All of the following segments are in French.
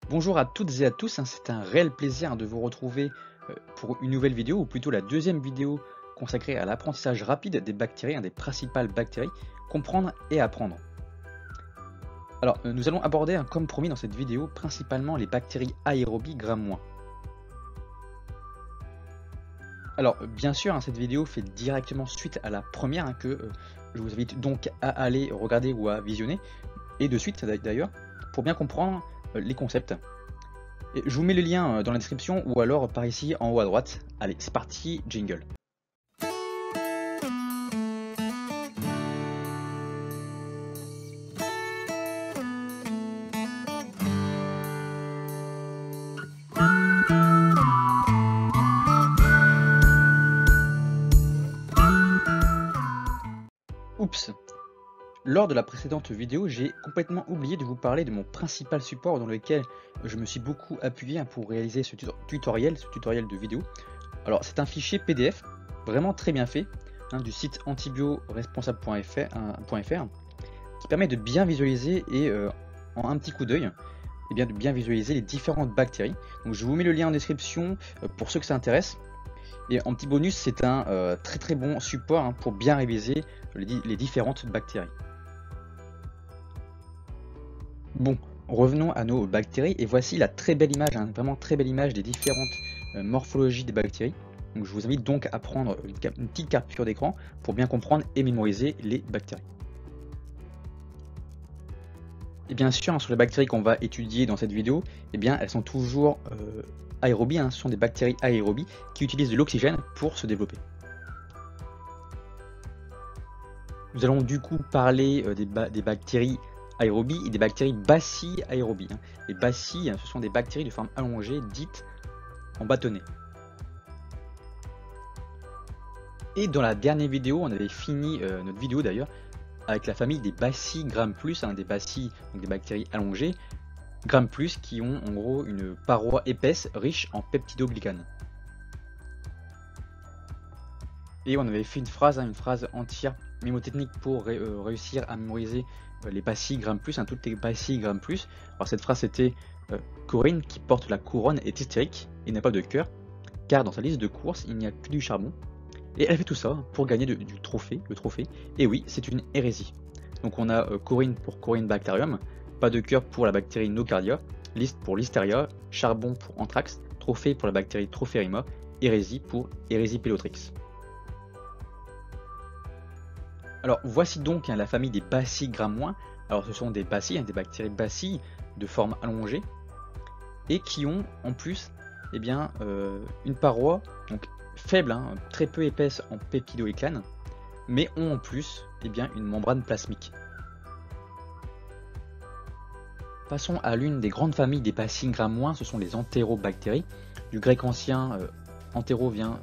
Bonjour à toutes et à tous, c'est un réel plaisir de vous retrouver pour une nouvelle vidéo, ou plutôt la deuxième vidéo consacrée à l'apprentissage rapide des bactéries, des principales bactéries, comprendre et apprendre. Alors, nous allons aborder, comme promis dans cette vidéo, principalement les bactéries aérobies Gram-. Alors, bien sûr, cette vidéo fait directement suite à la première, que je vous invite donc à aller regarder ou à visionner, et de suite d'ailleurs, pour bien comprendre les concepts. Et je vous mets le lien dans la description ou alors par ici en haut à droite. Allez, c'est parti, jingle. Oups. Lors de la précédente vidéo, j'ai complètement oublié de vous parler de mon principal support dans lequel je me suis beaucoup appuyé pour réaliser ce tutoriel de vidéo. Alors c'est un fichier PDF vraiment très bien fait du site antibioresponsable.fr qui permet de bien visualiser et en un petit coup d'œil de bien visualiser les différentes bactéries. Donc je vous mets le lien en description pour ceux que ça intéresse. Et en petit bonus, c'est un très bon support pour bien réviser les différentes bactéries. Bon, revenons à nos bactéries et voici la très belle image, vraiment très belle image des différentes morphologies des bactéries. Donc je vous invite donc à prendre une petite capture d'écran pour bien comprendre et mémoriser les bactéries. Et bien sûr, sur les bactéries qu'on va étudier dans cette vidéo, elles sont toujours aérobies, ce sont des bactéries aérobies qui utilisent de l'oxygène pour se développer. Nous allons du coup parler des bactéries aérobies et des bactéries bacilles-aérobies. Les bacilles, ce sont des bactéries de forme allongée dites en bâtonnet. Et dans la dernière vidéo, on avait fini notre vidéo d'ailleurs avec la famille des bacilles Gram+, des bacilles, donc des bactéries allongées, Gram+, qui ont en gros une paroi épaisse riche en peptidoglycanes. Et on avait fait une phrase entière mémotechnique pour réussir à mémoriser les bacilles Gram+, toutes les bacilles Gram+. Alors cette phrase c'était Corinne qui porte la couronne est hystérique et n'a pas de cœur, car dans sa liste de courses il n'y a que du charbon. Et elle fait tout ça pour gagner le trophée. Et oui, c'est une hérésie. Donc on a Corinne pour Corynebacterium, pas de cœur pour la bactérie Nocardia, liste pour Listeria, charbon pour Anthrax, trophée pour la bactérie Trophérima, hérésie pour Hérésie-Pélotrix. Alors voici donc la famille des bacilles Gram-. Alors ce sont des bacilles, des bactéries bacilles de forme allongée et qui ont en plus une paroi donc faible, très peu épaisse en peptidoglycanes, mais ont en plus une membrane plasmique. Passons à l'une des grandes familles des bacilles Gram-, ce sont les entérobactéries. Du grec ancien, entéro vient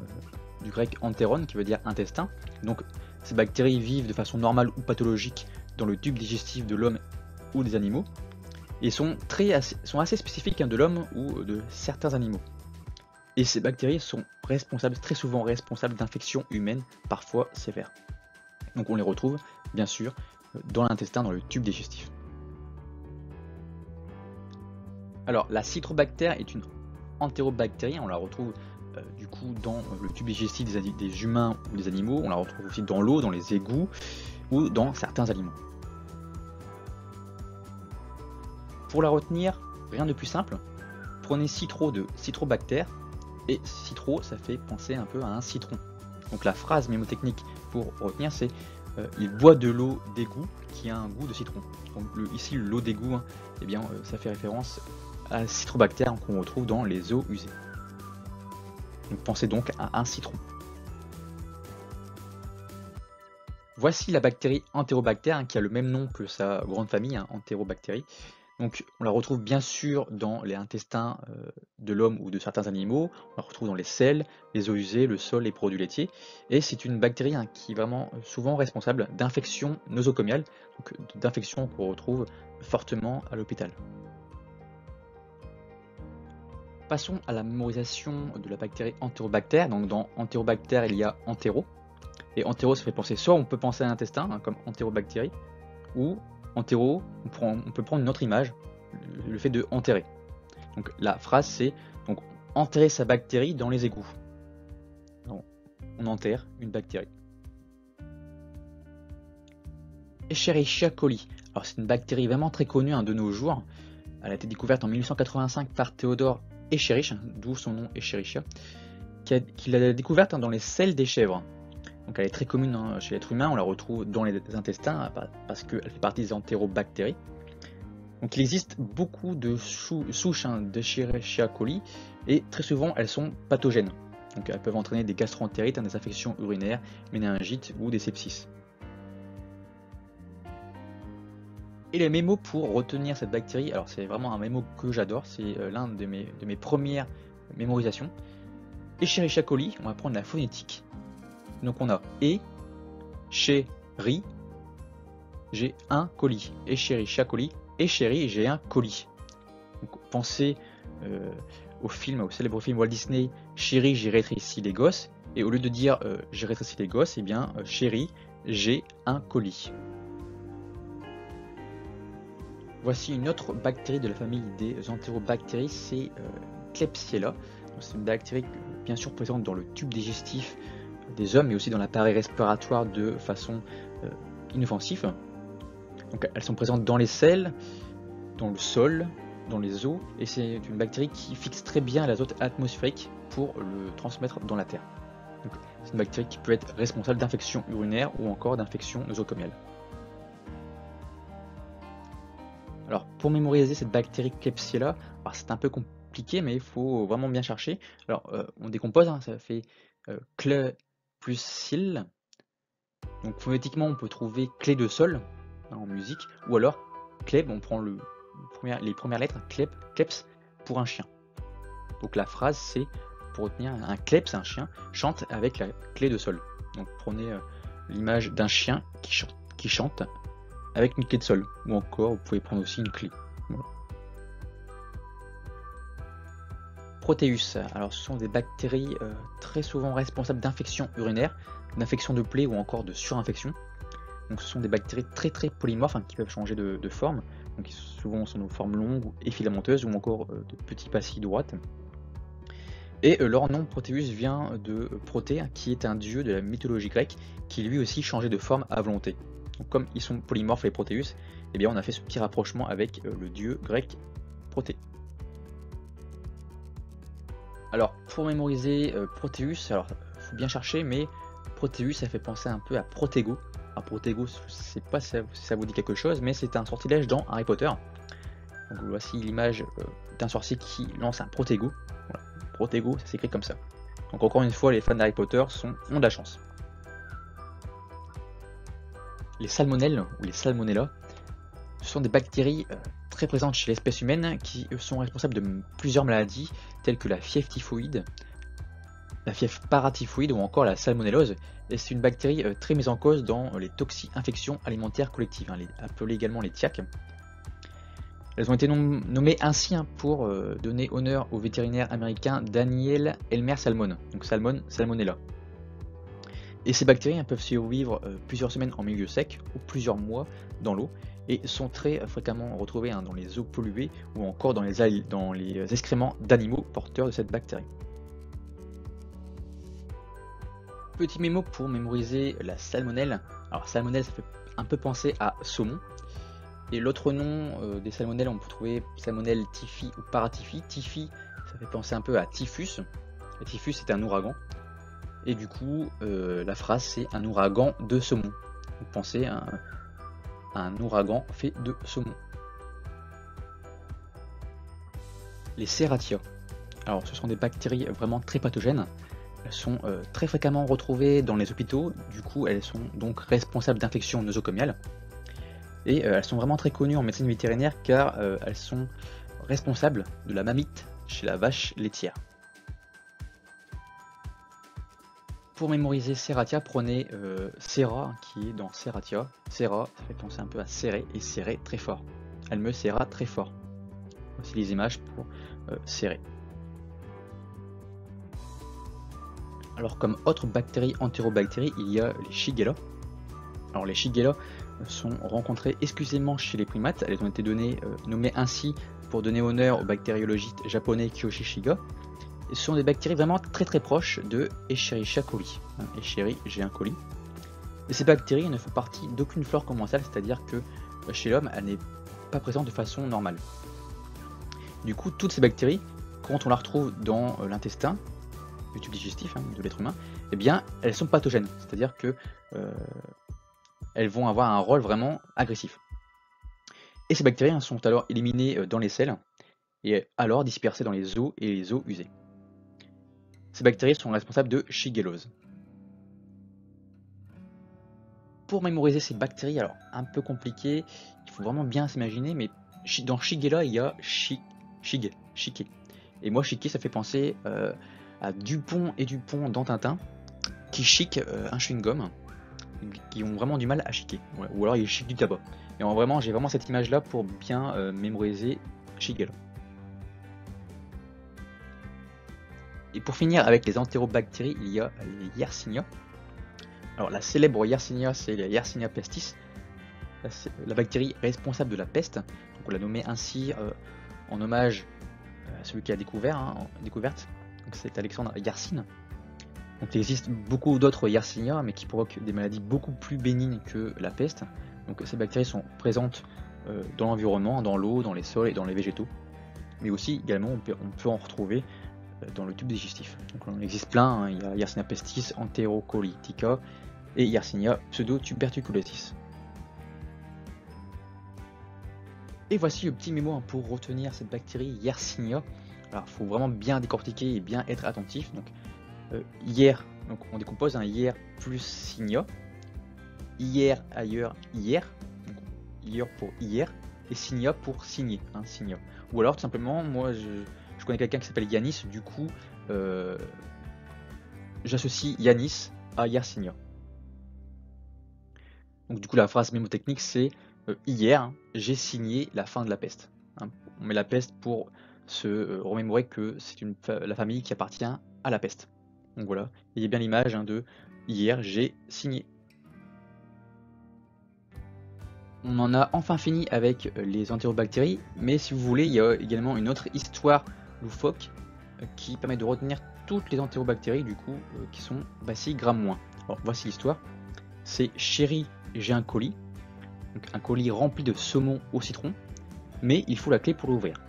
du grec entéron qui veut dire intestin. Donc ces bactéries vivent de façon normale ou pathologique dans le tube digestif de l'homme ou des animaux et sont assez spécifiques de l'homme ou de certains animaux. Et ces bactéries sont très souvent responsables d'infections humaines, parfois sévères. Donc on les retrouve bien sûr dans l'intestin, dans le tube digestif. Alors la citrobactère est une entérobactérie, on la retrouve du coup dans le tube digestif des humains ou des animaux, on la retrouve aussi dans l'eau, dans les égouts ou dans certains aliments. Pour la retenir, rien de plus simple, prenez citro de citrobactère, et citro ça fait penser un peu à un citron. Donc la phrase mémotechnique pour retenir c'est il boit de l'eau d'égout qui a un goût de citron. Donc ici l'eau d'égout, ça fait référence à citrobactère qu'on retrouve dans les eaux usées. Donc pensez donc à un citron. Voici la bactérie entérobactère qui a le même nom que sa grande famille, entérobactérie. Donc on la retrouve bien sûr dans les intestins de l'homme ou de certains animaux, on la retrouve dans les selles, les eaux usées, le sol, les produits laitiers, et c'est une bactérie qui est vraiment souvent responsable d'infections nosocomiales, donc d'infections qu'on retrouve fortement à l'hôpital. Passons à la mémorisation de la bactérie entérobactère. Donc dans entérobactère il y a entéro, et entéro ça fait penser, soit on peut penser à l'intestin comme entérobactérie, ou entéro, on peut prendre une autre image, le fait de enterrer. Donc la phrase c'est donc enterrer sa bactérie dans les égouts. Alors, on enterre une bactérie. Escherichia coli. Alors c'est une bactérie vraiment très connue de nos jours. Elle a été découverte en 1885 par Théodore Escherich, d'où son nom Escherichia, qui l'a découverte dans les selles des chèvres. Donc elle est très commune chez l'être humain, on la retrouve dans les intestins parce qu'elle fait partie des entérobactéries. Donc il existe beaucoup de souches d'Escherichia coli et très souvent elles sont pathogènes. Donc elles peuvent entraîner des gastroentérites, des infections urinaires, méningites ou des sepsis. Et les mémos pour retenir cette bactérie, alors c'est vraiment un mémo que j'adore, c'est l'un de mes premières mémorisations. Escherichia coli, on va prendre la phonétique. Donc on a E, chez, ri, j'ai un colis. Escherichia coli, Escheri, j'ai un colis. Donc pensez au célèbre film Walt Disney, Chérie, j'ai rétréci les gosses. Et au lieu de dire j'ai rétréci les gosses, eh bien chérie, j'ai un colis. Voici une autre bactérie de la famille des entérobactéries, c'est Klebsiella. C'est une bactérie bien sûr présente dans le tube digestif des hommes, mais aussi dans l'appareil respiratoire de façon inoffensive. Donc, elles sont présentes dans les selles, dans le sol, dans les eaux, et c'est une bactérie qui fixe très bien l'azote atmosphérique pour le transmettre dans la terre. C'est une bactérie qui peut être responsable d'infections urinaires ou encore d'infections nosocomiales. Alors pour mémoriser cette bactérie Klebsiella, c'est un peu compliqué mais il faut vraiment bien chercher. Alors on décompose, ça fait cle plus sil. Donc phonétiquement on peut trouver clé de sol en musique, ou alors kleb, on prend les premières lettres, kleps pour un chien. Donc la phrase c'est, pour retenir, un kleps, un chien, chante avec la clé de sol. Donc prenez l'image d'un chien qui chante avec une clé de sol, ou encore vous pouvez prendre aussi une clé. Voilà. Proteus, alors ce sont des bactéries très souvent responsables d'infections urinaires, d'infections de plaies ou encore de surinfections. Donc ce sont des bactéries très polymorphes qui peuvent changer de forme, donc souvent sont de forme longue et filamenteuses ou encore de petits pacilles droites. Et leur nom Proteus vient de Proté, qui est un dieu de la mythologie grecque qui lui aussi changeait de forme à volonté. Donc comme ils sont polymorphes les Proteus, eh bien on a fait ce petit rapprochement avec le dieu grec Proté. Alors pour mémoriser Proteus, alors faut bien chercher, mais Proteus ça fait penser un peu à Protego. Alors Protego, je sais pas si ça vous dit quelque chose, mais c'est un sortilège dans Harry Potter. Donc voici l'image d'un sorcier qui lance un Protego. Voilà. Protego, ça s'écrit comme ça. Donc encore une fois, les fans d'Harry Potter ont de la chance. Les salmonelles ou les salmonella, ce sont des bactéries très présentes chez l'espèce humaine qui sont responsables de plusieurs maladies telles que la fièvre typhoïde, la fièvre paratyphoïde ou encore la salmonellose. Et c'est une bactérie très mise en cause dans les toxi-infections alimentaires collectives, appelées également les TIAC. Elles ont été nommées ainsi pour donner honneur au vétérinaire américain Daniel Elmer Salmon, donc Salmonella. Et ces bactéries peuvent survivre plusieurs semaines en milieu sec ou plusieurs mois dans l'eau et sont très fréquemment retrouvées dans les eaux polluées ou encore dans les excréments d'animaux porteurs de cette bactérie. Petit mémo pour mémoriser la salmonelle. Alors salmonelle, ça fait un peu penser à saumon. Et l'autre nom des salmonelles, on peut trouver salmonelle typhi ou paratyphi. Typhi, ça fait penser un peu à typhus. Le typhus, c'est un ouragan. Et du coup, la phrase, c'est un ouragan de saumon. Vous pensez à un ouragan fait de saumon. Les Serratia. Alors, ce sont des bactéries vraiment très pathogènes. Elles sont très fréquemment retrouvées dans les hôpitaux. Du coup, elles sont donc responsables d'infections nosocomiales. Et elles sont vraiment très connues en médecine vétérinaire car elles sont responsables de la mamite chez la vache laitière. Pour mémoriser Serratia, prenez Serra qui est dans Serratia. Serra, ça fait penser un peu à serrer et serrer très fort. Elle me serra très fort. Voici les images pour serrer. Alors comme autre bactérie entérobactérie, il y a les Shigella. Alors les Shigella, sont rencontrées exclusivement chez les primates. Elles ont été nommées ainsi pour donner honneur au bactériologiste japonais Kiyoshi Shiga. Ce sont des bactéries vraiment très proches de Escherichia coli. Escherichia coli. Et ces bactéries ne font partie d'aucune flore commensale, c'est-à-dire que chez l'homme, elle n'est pas présente de façon normale. Du coup, toutes ces bactéries, quand on la retrouve dans l'intestin, le tube digestif de l'être humain, eh bien, elles sont pathogènes, c'est-à-dire que elles vont avoir un rôle vraiment agressif. Et ces bactéries sont alors éliminées dans les selles et alors dispersées dans les eaux et les eaux usées. Ces bactéries sont responsables de shigellose. Pour mémoriser ces bactéries, alors un peu compliqué, il faut vraiment bien s'imaginer, mais dans Shigella, il y a Shige. Et moi, Shike, ça fait penser à Dupont et Dupont dans Tintin, qui chiquent un chewing-gum, qui ont vraiment du mal à chiquer. Ou alors ils chiquent du tabac. Et vraiment, j'ai vraiment cette image-là pour bien mémoriser Shigella. Et pour finir avec les entérobactéries, il y a les Yersinia. Alors la célèbre Yersinia, c'est la Yersinia pestis, la bactérie responsable de la peste. Donc on l'a nommée ainsi en hommage à celui qui a découverte. Donc c'est Alexandre Yersin. Donc il existe beaucoup d'autres Yersinia, mais qui provoquent des maladies beaucoup plus bénignes que la peste. Donc ces bactéries sont présentes dans l'environnement, dans l'eau, dans les sols et dans les végétaux. Mais aussi également on peut en retrouver dans le tube digestif. Donc il existe plein, il y a Yersinia pestis, Enterocolitica et Yersinia pseudotuberculosis. Et voici le petit mémo pour retenir cette bactérie Yersinia. Alors il faut vraiment bien décortiquer et bien être attentif. Donc donc on décompose un hier plus signa, hier ailleurs hier, donc hier pour hier et signa pour signer, signa. Ou alors tout simplement, moi je connais quelqu'un qui s'appelle Yanis, du coup j'associe Yanis à Yersinia. Donc du coup la phrase mémotechnique c'est hier j'ai signé la fin de la peste. On met la peste pour se remémorer que c'est la famille qui appartient à la peste. Donc voilà, il y a bien l'image de hier j'ai signé. On en a enfin fini avec les entérobactéries, mais si vous voulez, il y a également une autre histoire loufoque qui permet de retenir toutes les entérobactéries du coup qui sont bacilles gram-. Alors voici l'histoire. C'est chéri, j'ai un colis, donc un colis rempli de saumon au citron, mais il faut la clé pour l'ouvrir.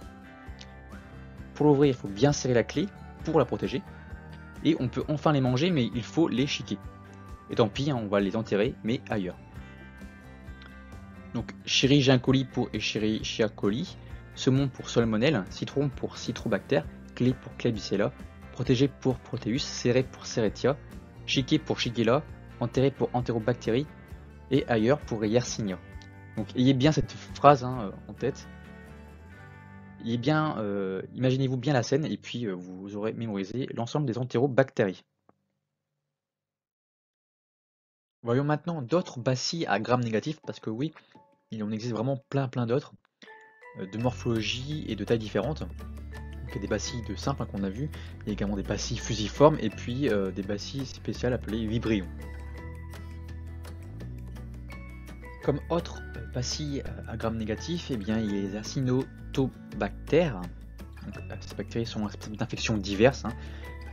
Pour l'ouvrir, il faut bien serrer la clé pour la protéger, et on peut enfin les manger, mais il faut les chiquer. Et tant pis, on va les enterrer, mais ailleurs. Donc chéri, j'ai un colis pour Escherichia coli, saumon pour salmonelle, citron pour citrobacter, clé pour Klebsiella, protégé pour Proteus, serré pour Serratia, chiqué pour Shigella, enterré pour Enterobactéries, et ailleurs pour Yersinia. Donc ayez bien cette phrase en tête. Imaginez-vous bien la scène et puis vous aurez mémorisé l'ensemble des entérobactéries. Voyons maintenant d'autres bacilles à gram négatif, parce que oui, il en existe vraiment plein d'autres, de morphologie et de tailles différentes. Donc, il y a des bacilles de simples qu'on a vu, il y a également des bacilles fusiformes et puis des bacilles spéciales appelées vibrions. Comme autres bacilles à gram négatif, eh bien, il y a les acinetobactères. Ces bactéries sont responsables d'infections diverses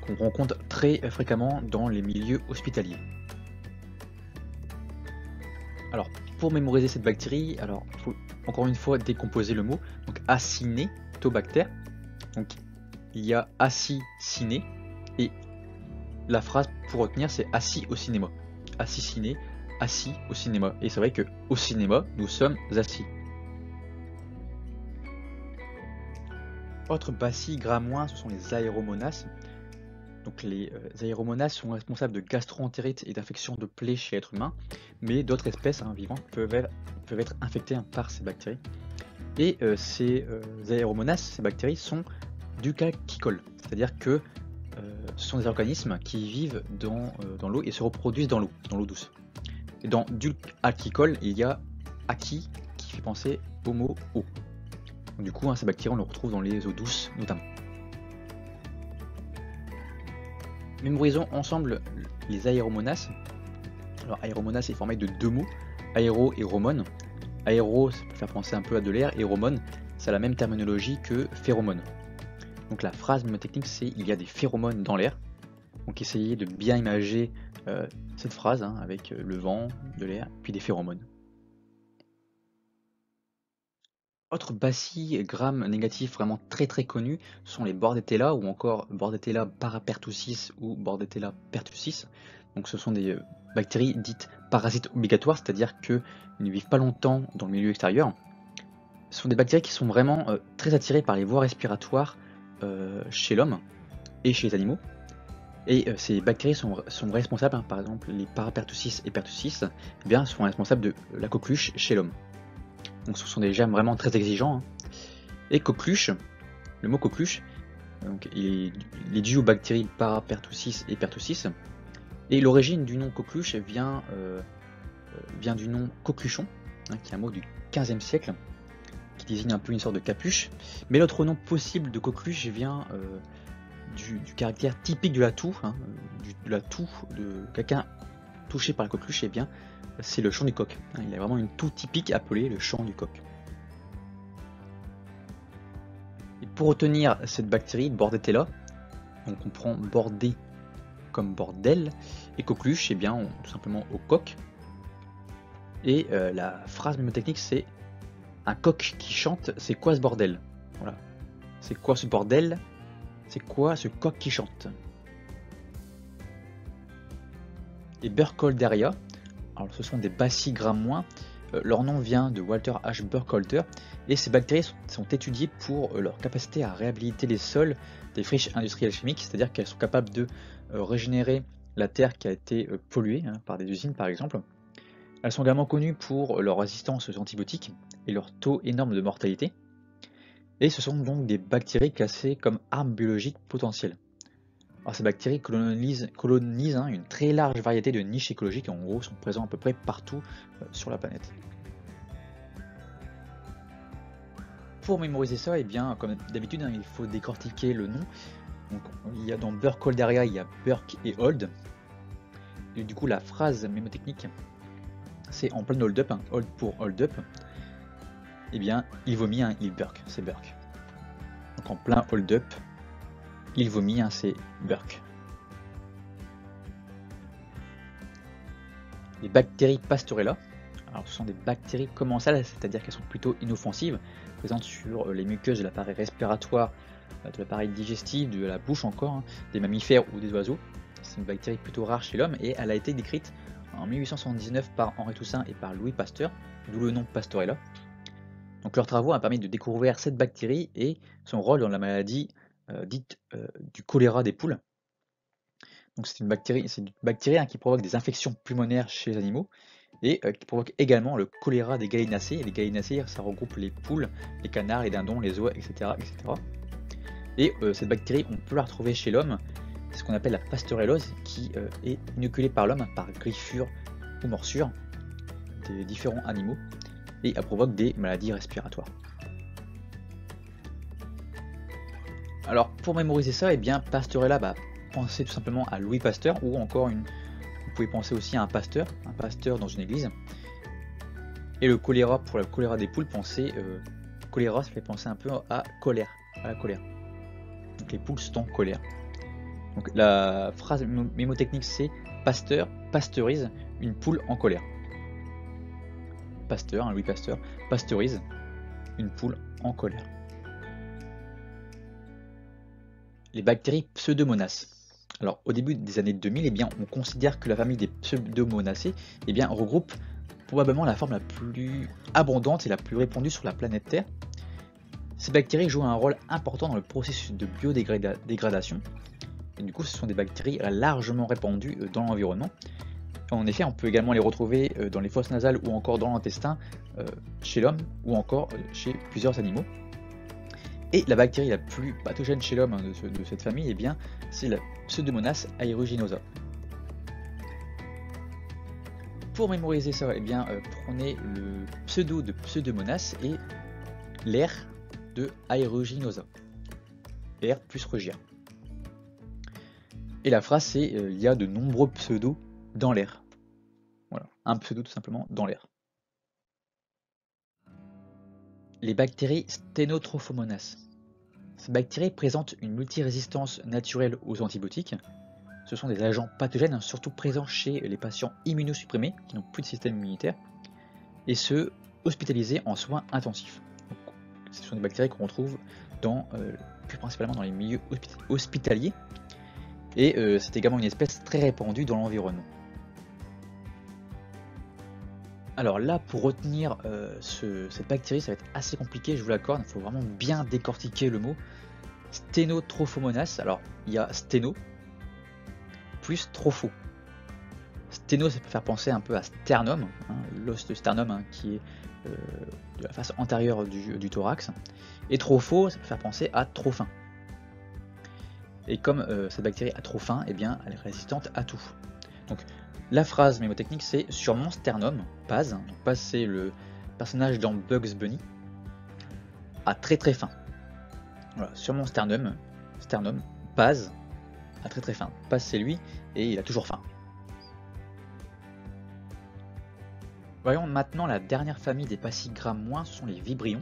qu'on rencontre très fréquemment dans les milieux hospitaliers. Alors, pour mémoriser cette bactérie, il faut encore une fois décomposer le mot. Donc, acinetobactère. Donc, il y a aciciné et la phrase pour retenir c'est assis au cinéma. Assiciné, assis au cinéma. Et c'est vrai que au cinéma, nous sommes assis. Autre bacille gram-, ce sont les aéromonas. Donc les aéromonas sont responsables de gastro-entérite et d'infections de plaies chez l'être humain, mais d'autres espèces vivantes peuvent être infectées par ces bactéries. Et ces aéromonas, ces bactéries, sont ducalcicoles, c'est-à-dire que ce sont des organismes qui vivent dans l'eau et se reproduisent dans l'eau douce. Et dans ducalcicole, il y a aki qui fait penser au mot eau. Donc, du coup, ces bactéries, on les retrouve dans les eaux douces notamment. Mémorisons ensemble les aéromonas. Alors aéromonas est formé de deux mots. aéro et romone. Aéro, ça peut faire penser un peu à de l'air, et romone, ça a la même terminologie que phéromone. Donc la phrase mnémotechnique, c'est il y a des phéromones dans l'air. Donc essayez de bien imager cette phrase hein, avec le vent, de l'air, puis des phéromones. Autre bassigramme négatif vraiment très connu sont les Bordetella ou encore Bordetella parapertussis ou Bordetella pertussis. Donc ce sont des bactéries dites parasites obligatoires, c'est-à-dire qu'elles ne vivent pas longtemps dans le milieu extérieur. Ce sont des bactéries qui sont vraiment très attirées par les voies respiratoires chez l'homme et chez les animaux. Et ces bactéries sont responsables, hein, par exemple les parapertussis et pertussis, eh bien, sont responsables de la coqueluche chez l'homme. Donc ce sont des germes vraiment très exigeants. Hein. Et coqueluche, le mot coqueluche, donc, il est dû aux bactéries parapertussis et pertussis. Et l'origine du nom coqueluche vient du nom coqueluchon, hein, qui est un mot du 15e siècle, qui désigne un peu une sorte de capuche. Mais l'autre nom possible de coqueluche vient du caractère typique de la toux, hein, de la toux de quelqu'un touché par la coqueluche, et bien c'est le chant du coq. Hein, il a vraiment une toux typique appelée le chant du coq. Et pour retenir cette bactérie, Bordetella, donc on prend bordé comme bordel, et coqueluche, et bien tout simplement au coq. Et la phrase mnémotechnique, c'est un coq qui chante, c'est quoi ce bordel? Voilà. C'est quoi ce bordel? C'est quoi ce coq qui chante? Les Burkholderia, alors ce sont des bacilles-gramois, leur nom vient de Walter H. Burkholder, et ces bactéries sont étudiées pour leur capacité à réhabiliter les sols des friches industrielles chimiques, c'est-à-dire qu'elles sont capables de régénérer la terre qui a été polluée hein, par des usines par exemple. Elles sont également connues pour leur résistance aux antibiotiques et leur taux énorme de mortalité. Et ce sont donc des bactéries classées comme armes biologiques potentielles. Alors ces bactéries colonisent hein, une très large variété de niches écologiques et en gros sont présents à peu près partout sur la planète. Pour mémoriser ça, eh bien, comme d'habitude, hein, il faut décortiquer le nom. Donc, il y a dans Burkholderia, il y a Burk et Hold. Et du coup, la phrase mémotechnique, c'est en plein hold-up, hein, hold pour hold-up. Eh bien, il vomit, hein, il burk, c'est burk. Donc en plein hold-up, il vomit, hein, c'est burk. Les bactéries Pastorella, alors ce sont des bactéries commensales, c'est-à-dire qu'elles sont plutôt inoffensives, présentes sur les muqueuses de l'appareil respiratoire, de l'appareil digestif, de la bouche encore, hein, des mammifères ou des oiseaux. C'est une bactérie plutôt rare chez l'homme et elle a été décrite en 1879 par Henri Toussaint et par Louis Pasteur, d'où le nom Pastorella. Donc leurs travaux ont permis de découvrir cette bactérie et son rôle dans la maladie dite du choléra des poules. Donc c'est une bactérie hein, qui provoque des infections pulmonaires chez les animaux et qui provoque également le choléra des gallinacés. Et les gallinacés, ça regroupe les poules, les canards, les dindons, les oies, etc. Et cette bactérie, on peut la retrouver chez l'homme. C'est ce qu'on appelle la pasteurellose, qui est inoculée par l'homme par griffure ou morsure des différents animaux. Et elle provoque des maladies respiratoires. Alors pour mémoriser ça, eh bien Pasteurella, pensez tout simplement à Louis Pasteur ou encore vous pouvez penser aussi à un pasteur dans une église. Et le choléra, pour le choléra des poules, pensez choléra, ça fait penser un peu à colère, à la colère. Donc les poules sont en colère. Donc la phrase mémotechnique c'est Pasteur pasteurise une poule en colère. Pasteur, Louis Pasteur, pasteurise une poule en colère. Les bactéries Pseudomonas. Alors au début des années 2000, eh bien, on considère que la famille des Pseudomonacées eh bien, regroupe probablement la forme la plus abondante et la plus répandue sur la planète Terre. Ces bactéries jouent un rôle important dans le processus de biodégradation. Et du coup, ce sont des bactéries largement répandues dans l'environnement. En effet, on peut également les retrouver dans les fosses nasales ou encore dans l'intestin chez l'homme ou encore chez plusieurs animaux. Et la bactérie la plus pathogène chez l'homme de cette famille, eh bien, c'est la Pseudomonas aeruginosa. Pour mémoriser ça, eh bien, prenez le pseudo de Pseudomonas et l'air de aeruginosa. Air plus regia. Et la phrase c'est il y a de nombreux pseudos dans l'air. Voilà, un pseudo tout simplement dans l'air. les bactéries Stenotrophomonas. Ces bactéries présentent une multirésistance naturelle aux antibiotiques. Ce sont des agents pathogènes, surtout présents chez les patients immunosupprimés qui n'ont plus de système immunitaire, et ceux hospitalisés en soins intensifs. Donc, ce sont des bactéries qu'on retrouve plus principalement dans les milieux hospitaliers, et c'est également une espèce très répandue dans l'environnement. Alors là, pour retenir cette bactérie, ça va être assez compliqué, je vous l'accorde, il faut vraiment bien décortiquer le mot. Stenotrophomonas, alors il y a sténo plus tropho. Sténo, ça peut faire penser un peu à sternum, hein, l'os de sternum, hein, qui est de la face antérieure du thorax, et tropho, ça peut faire penser à trop faim. Et comme cette bactérie a trop faim, eh bien, elle est résistante à tout. Donc la phrase mémotechnique, c'est sur mon sternum, Paz. Donc Paz, c'est le personnage dans Bugs Bunny, a très très faim. Voilà, sur mon sternum, Paz a très très faim. Paz, c'est lui et il a toujours faim. Voyons maintenant la dernière famille des bacilles Gram-, ce sont les vibrions.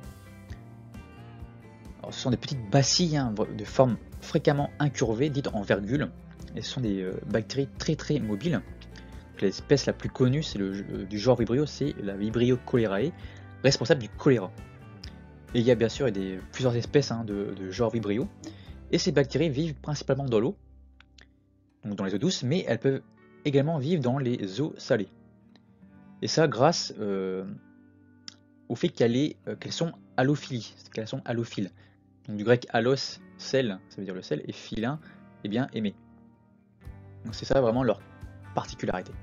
Alors, ce sont des petites bacilles, hein, de forme fréquemment incurvée, dites en virgule, et ce sont des bactéries très très mobiles. L'espèce la plus connue du genre Vibrio, c'est la Vibrio cholerae, responsable du choléra. Et il y a bien sûr plusieurs espèces, hein, de genre Vibrio, et ces bactéries vivent principalement dans l'eau, donc dans les eaux douces, mais elles peuvent également vivre dans les eaux salées. Et ça grâce au fait qu'elles sont halophiles, Donc du grec halos, sel, ça veut dire le sel, et philin, eh bien aimer. Donc c'est ça vraiment leur particularité.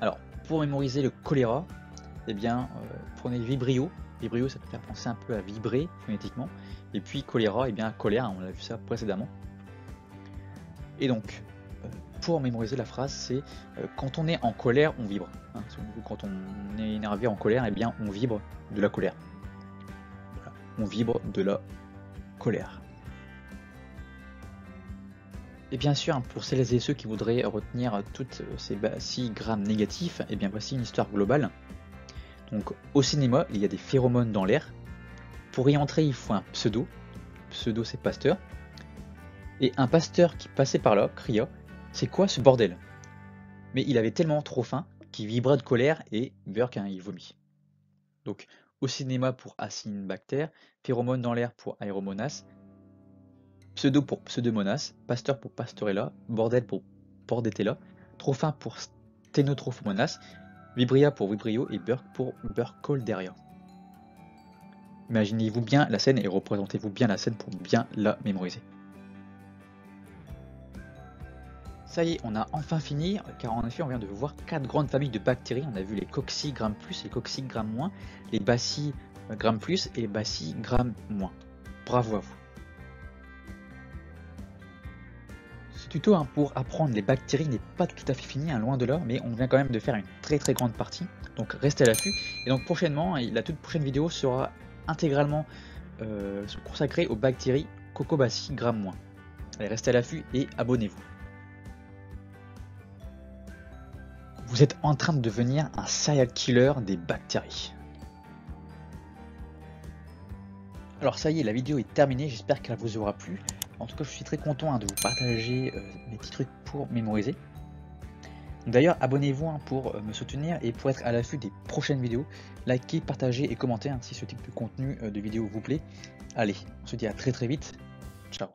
Alors, pour mémoriser le choléra, eh bien, prenez Vibrio. Vibrio, ça peut faire penser un peu à vibrer phonétiquement. Et puis choléra, eh bien, colère, on a vu ça précédemment. Et donc, pour mémoriser la phrase, c'est quand on est en colère, on vibre. Hein. Quand on est énervé en colère, eh bien, on vibre de la colère. Voilà. On vibre de la colère. Et bien sûr, pour celles et ceux qui voudraient retenir toutes ces bacilles Gram négatifs, et bien voici une histoire globale. Donc au cinéma, il y a des phéromones dans l'air. Pour y entrer, il faut un pseudo. Pseudo, c'est Pasteur. Et un pasteur qui passait par là cria « C'est quoi ce bordel ?» Mais il avait tellement trop faim qu'il vibrait de colère et Burke, hein, il vomit. Donc au cinéma pour Acinetobacter, phéromone dans l'air pour Aeromonas, pseudo pour Pseudomonas, pasteur pour Pastorella, bordel pour Bordetella, trop faim pour Stenotrophomonas, Vibria pour Vibrio et Burke pour Burkholderia. Imaginez-vous bien la scène et représentez-vous bien la scène pour bien la mémoriser. Ça y est, on a enfin fini, car en effet on vient de voir 4 grandes familles de bactéries. On a vu les Cocci Gram+, les Cocci Gram-, les Bacilles Gram+, et les Bacilles Gram-. Bravo à vous. Ce tuto, hein, pour apprendre les bactéries n'est pas tout à fait fini, hein, loin de là, mais on vient quand même de faire une très très grande partie. Donc restez à l'affût. Et donc prochainement, la toute prochaine vidéo sera intégralement consacrée aux bactéries Cocobacilles Gram-. Allez, restez à l'affût et abonnez-vous. Vous êtes en train de devenir un serial killer des bactéries. Alors ça y est, la vidéo est terminée, j'espère qu'elle vous aura plu. En tout cas, je suis très content, hein, de vous partager mes petits trucs pour mémoriser. D'ailleurs, abonnez-vous, hein, pour me soutenir et pour être à l'affût des prochaines vidéos. Likez, partagez et commentez, hein, si ce type de contenu de vidéo vous plaît. Allez, on se dit à très très vite. Ciao.